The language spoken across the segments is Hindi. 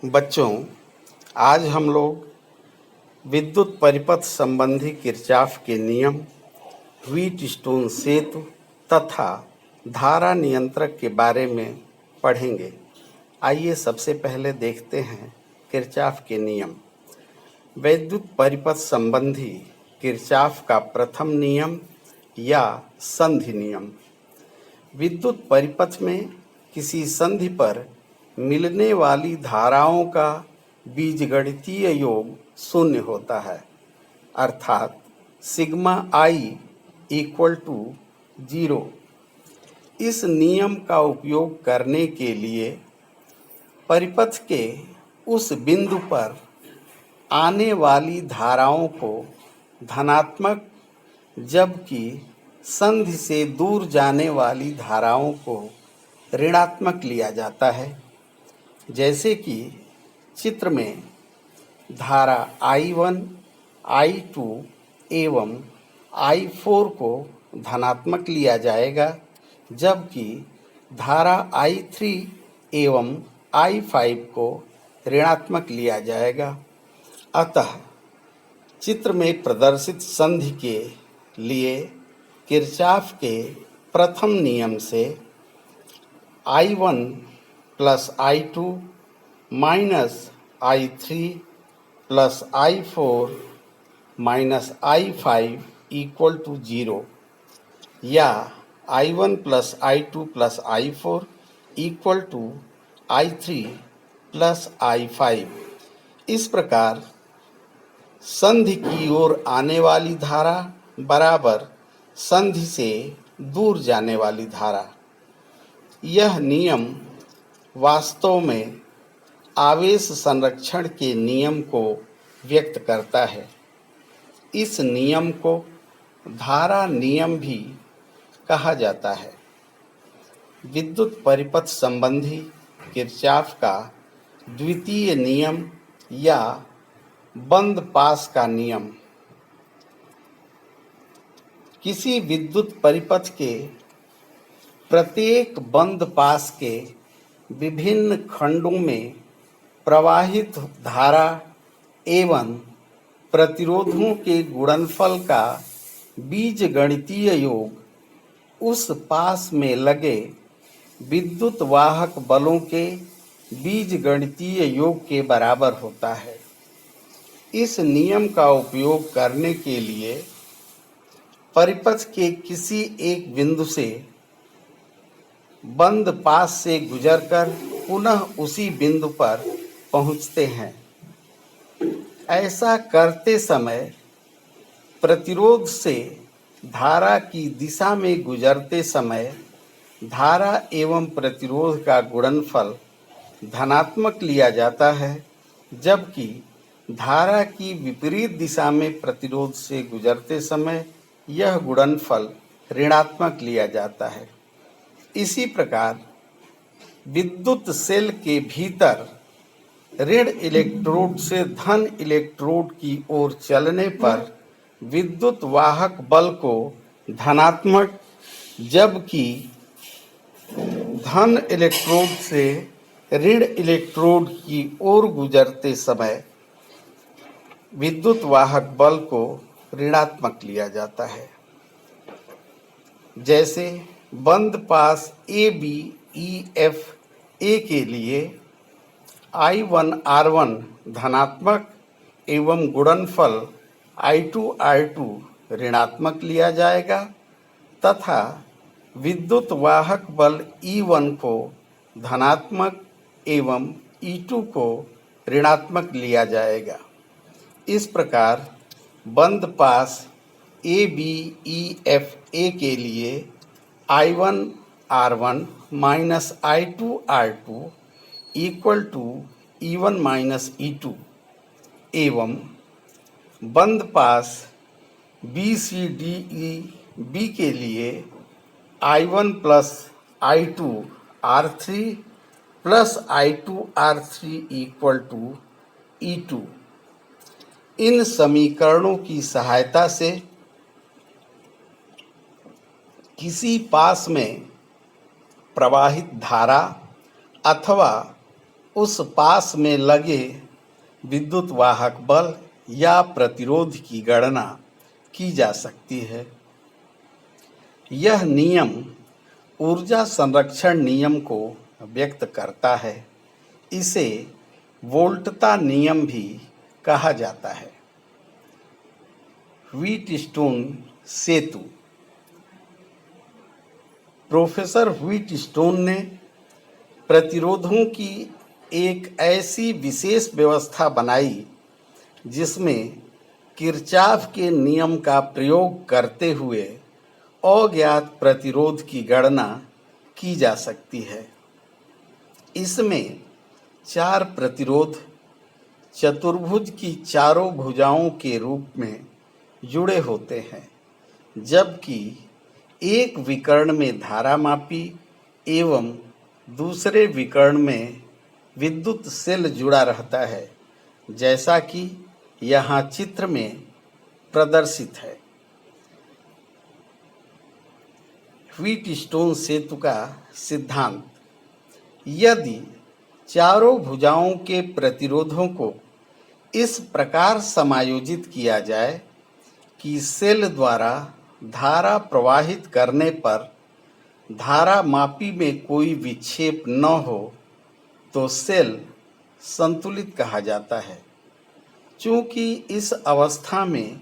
बच्चों, आज हम लोग विद्युत परिपथ संबंधी किरचॉफ के नियम, व्हीटस्टोन सेतु तथा धारा नियंत्रक के बारे में पढ़ेंगे। आइए सबसे पहले देखते हैं किरचॉफ के नियम। विद्युत परिपथ संबंधी किरचॉफ का प्रथम नियम या संधि नियम। विद्युत परिपथ में किसी संधि पर मिलने वाली धाराओं का बीजगणितीय योग शून्य होता है, अर्थात सिग्मा आई इक्वल टू 0। इस नियम का उपयोग करने के लिए परिपथ के उस बिंदु पर आने वाली धाराओं को धनात्मक, जबकि संधि से दूर जाने वाली धाराओं को ऋणात्मक लिया जाता है। जैसे कि चित्र में धारा I1, I2 एवं I4 को धनात्मक लिया जाएगा, जबकि धारा I3 एवं I5 को ऋणात्मक लिया जाएगा। अतः चित्र में प्रदर्शित संधि के लिए किरचॉफ के प्रथम नियम से I1 plus I2 minus I3 plus I4 minus I5 equal to 0 या I1 plus I2 plus I4 equal to I3 plus I5। इस प्रकार संधि की ओर आने वाली धारा बराबर संधि से दूर जाने वाली धारा। यह नियम वास्तव में आवेश संरक्षण के नियम को व्यक्त करता है। इस नियम को धारा नियम भी कहा जाता है। विद्युत परिपथ संबंधी किरचॉफ का द्वितीय नियम या बंद पास का नियम। किसी विद्युत परिपथ के प्रत्येक बंद पास के विभिन्न खंडों में प्रवाहित धारा एवं प्रतिरोधों के गुणनफल का बीजगणितीय योग उस पास में लगे विद्युत वाहक बलों के बीजगणितीय योग के बराबर होता है। इस नियम का उपयोग करने के लिए परिपथ के किसी एक बिंदु से बंद पास से गुजरकर पुनः उसी बिंदु पर पहुंचते हैं। ऐसा करते समय प्रतिरोध से धारा की दिशा में गुजरते समय धारा एवं प्रतिरोध का गुणनफल धनात्मक लिया जाता है, जबकि धारा की विपरीत दिशा में प्रतिरोध से गुजरते समय यह गुणनफल ऋणात्मक लिया जाता है। इसी प्रकार विद्युत सेल के भीतर ऋण इलेक्ट्रोड से धन इलेक्ट्रोड की ओर चलने पर विद्युत वाहक बल को धनात्मक, जबकि धन इलेक्ट्रोड से ऋण इलेक्ट्रोड की ओर गुजरते समय विद्युत वाहक बल को ऋणात्मक लिया जाता है। जैसे बंद पास ABEF A के लिए I1R1 धनात्मक एवं गुणनफल I2R2 ऋणात्मक लिया जाएगा तथा विद्युत वाहक बल E1 को धनात्मक एवं E2 को ऋणात्मक लिया जाएगा। इस प्रकार बंद पास ABEF A के लिए I1R1 minus I2R2 equal to E1 minus E2 एवं बंद पास BCDE B के लिए I1 plus I2R3 plus I2R3 equal to E2। इन समीकरणों की सहायता से किसी पास में प्रवाहित धारा अथवा उस पास में लगे विद्युत वाहक बल या प्रतिरोध की गणना की जा सकती है। यह नियम ऊर्जा संरक्षण नियम को व्यक्त करता है। इसे वोल्टता नियम भी कहा जाता है। व्हीटस्टोन सेतु। प्रोफेसर व्हीटस्टोन ने प्रतिरोधों की एक ऐसी विशेष व्यवस्था बनाई जिसमें किरचॉफ के नियम का प्रयोग करते हुए अज्ञात प्रतिरोध की गणना की जा सकती है। इसमें 4 प्रतिरोध चतुर्भुज की चारों भुजाओं के रूप में जुड़े होते हैं, जबकि एक विकर्ण में धारामापी एवं दूसरे विकर्ण में विद्युत सेल जुड़ा रहता है, जैसा कि यहाँ चित्र में प्रदर्शित है। व्हीटस्टोन सेतु का सिद्धांत। यदि चारों भुजाओं के प्रतिरोधों को इस प्रकार समायोजित किया जाए कि सेल द्वारा धारा प्रवाहित करने पर धारा मापी में कोई विक्षेप न हो, तो सेल संतुलित कहा जाता है। चूंकि इस अवस्था में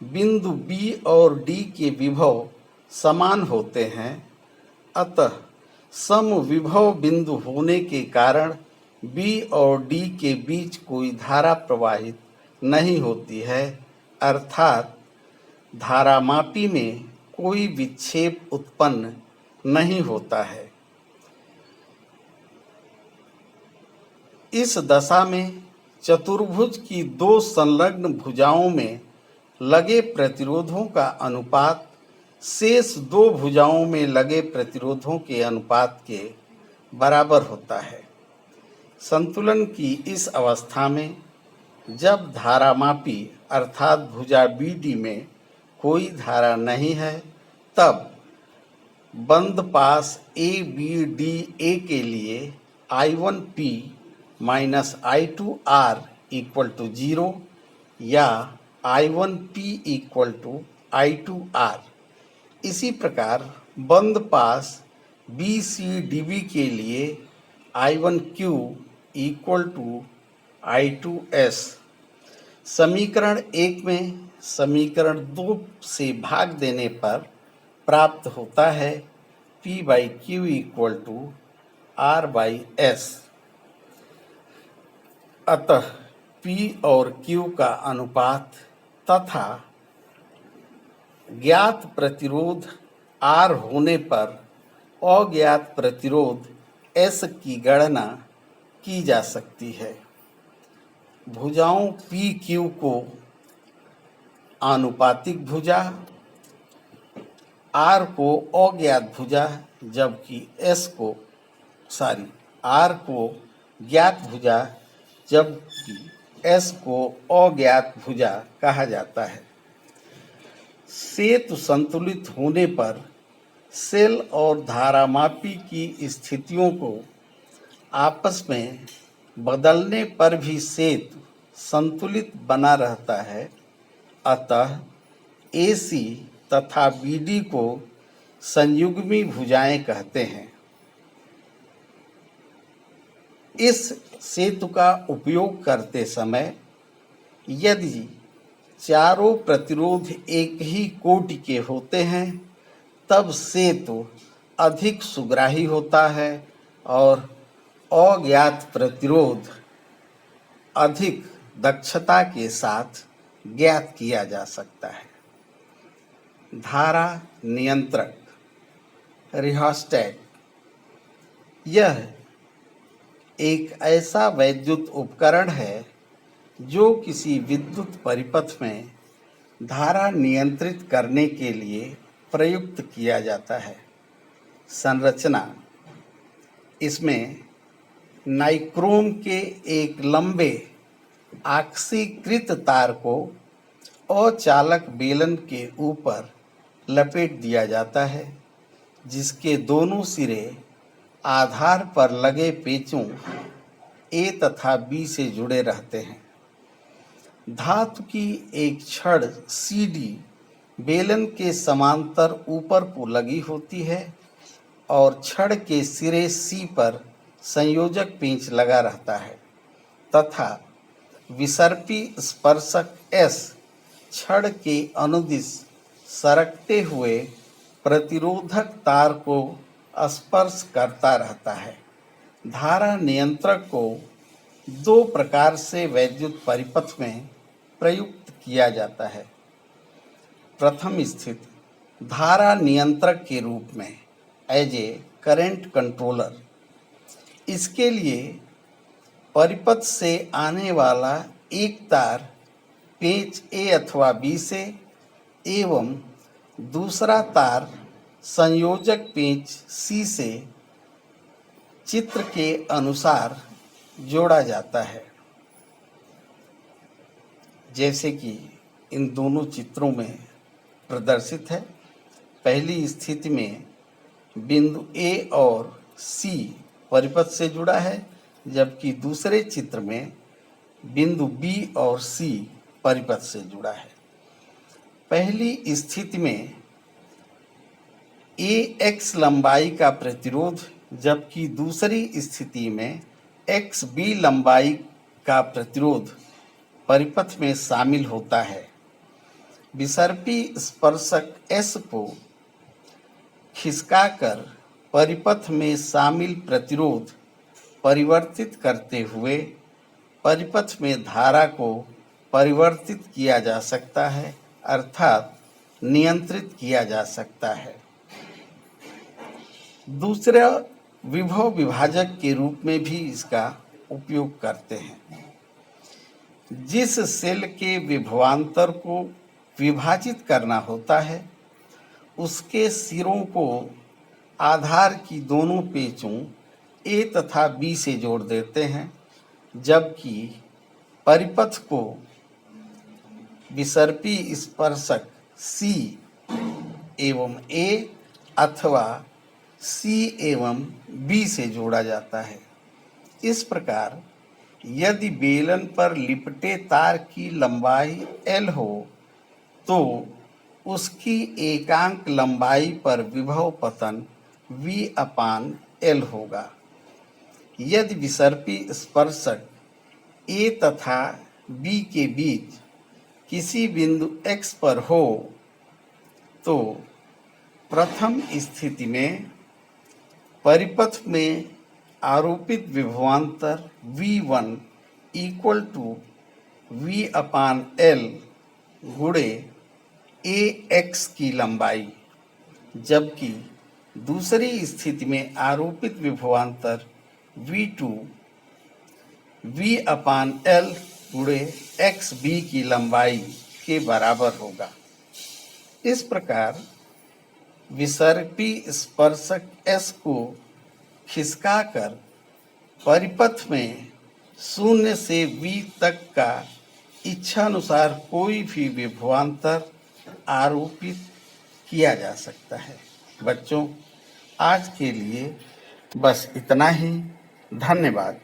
बिंदु B और D के विभव समान होते हैं, अतः समविभव बिंदु होने के कारण B और D के बीच कोई धारा प्रवाहित नहीं होती है, अर्थात धारामापी में कोई विक्षेप उत्पन्न नहीं होता है। इस दशा में चतुर्भुज की 2 संलग्न भुजाओं में लगे प्रतिरोधों का अनुपात शेष 2 भुजाओं में लगे प्रतिरोधों के अनुपात के बराबर होता है। संतुलन की इस अवस्था में जब धारामापी अर्थात भुजा BD में कोई धारा नहीं है, तब बंद पास ABDA के लिए I1P minus I2R equal to 0 या I1P इक्वल टू I2R। इसी प्रकार बंद पास BCDB के लिए I1Q इक्वल टू I2S। समीकरण 1 में समीकरण 2 से भाग देने पर प्राप्त होता है P/Q इक्वल टू R/S। अतः P और Q का अनुपात तथा ज्ञात प्रतिरोध R होने पर अज्ञात प्रतिरोध S की गणना की जा सकती है। भुजाओं PQ को आनुपातिक भुजा, R को अज्ञात भुजा, जबकि R को ज्ञात भुजा जबकि S को अज्ञात भुजा कहा जाता है। सेतु संतुलित होने पर सेल और धारामापी की स्थितियों को आपस में बदलने पर भी सेतु संतुलित बना रहता है। अतः AC तथा BD को संयुग्मी भुजाएं कहते हैं। इस सेतु का उपयोग करते समय यदि चारों प्रतिरोध एक ही कोटि के होते हैं, तब सेतु अधिक सुग्राही होता है और अज्ञात प्रतिरोध अधिक दक्षता के साथ ज्ञात किया जा सकता है। धारा नियंत्रक रिहोस्टैट। यह एक ऐसा वैद्युत उपकरण है जो किसी विद्युत परिपथ में धारा नियंत्रित करने के लिए प्रयुक्त किया जाता है। संरचना। इसमें नाइक्रोम के एक लंबे ऑक्सीकृत तार को अचालक बेलन के ऊपर लपेट दिया जाता है, जिसके दोनों सिरे आधार पर लगे पेचों ए तथा बी से जुड़े रहते हैं। धातु की एक छड़ सीडी बेलन के समांतर ऊपर को लगी होती है और छड़ के सिरे सी पर संयोजक पेंच लगा रहता है तथा विसर्पी स्पर्शक एस छड़ के अनुदिश सरकते हुए प्रतिरोधक तार को स्पर्श करता रहता है। धारा नियंत्रक को दो प्रकार से वैद्युत परिपथ में प्रयुक्त किया जाता है। प्रथम स्थिति धारा नियंत्रक के रूप में एज ए करंट कंट्रोलर। इसके लिए परिपथ से आने वाला एक तार पेंच ए अथवा बी से एवं दूसरा तार संयोजक पेंच सी से चित्र के अनुसार जोड़ा जाता है, जैसे कि इन दोनों चित्रों में प्रदर्शित है। पहली स्थिति में बिंदु ए और सी परिपथ से जुड़ा है, जबकि दूसरे चित्र में बिंदु बी और सी परिपथ से जुड़ा है। पहली स्थिति में ए एक्स लंबाई का प्रतिरोध, जबकि दूसरी स्थिति में एक्स बी लंबाई का प्रतिरोध परिपथ में शामिल होता है। विसर्पी स्पर्शक एस को खिसकाकर परिपथ में शामिल प्रतिरोध परिवर्तित करते हुए परिपथ में धारा को परिवर्तित किया जा सकता है, अर्थात नियंत्रित किया जा सकता है। दूसरा विभव विभाजक के रूप में भी इसका उपयोग करते हैं। जिस सेल के विभवांतर को विभाजित करना होता है उसके सिरों को आधार की दोनों पेचों ए तथा बी से जोड़ देते हैं, जबकि परिपथ को विसर्पी स्पर्शक सी एवं ए अथवा सी एवं बी से जोड़ा जाता है। इस प्रकार यदि बेलन पर लिपटे तार की लंबाई L हो तो उसकी एकांक लंबाई पर विभव पतन V/L होगा। यदि विसर्पी स्पर्शक A तथा B के बीच किसी बिंदु X पर हो तो प्रथम स्थिति में परिपथ में आरोपित विभवांतर V1 इक्वल टू V/L गुणे AX की लंबाई, जबकि दूसरी स्थिति में आरोपित विभवांतर V2 V/L गुणे XB की लंबाई के बराबर होगा। इस प्रकार विसर्पी स्पर्शक S को खिसकाकर परिपथ में 0 से V तक का इच्छानुसार कोई भी विभवांतर आरोपित किया जा सकता है। बच्चों, आज के लिए बस इतना ही। धन्यवाद।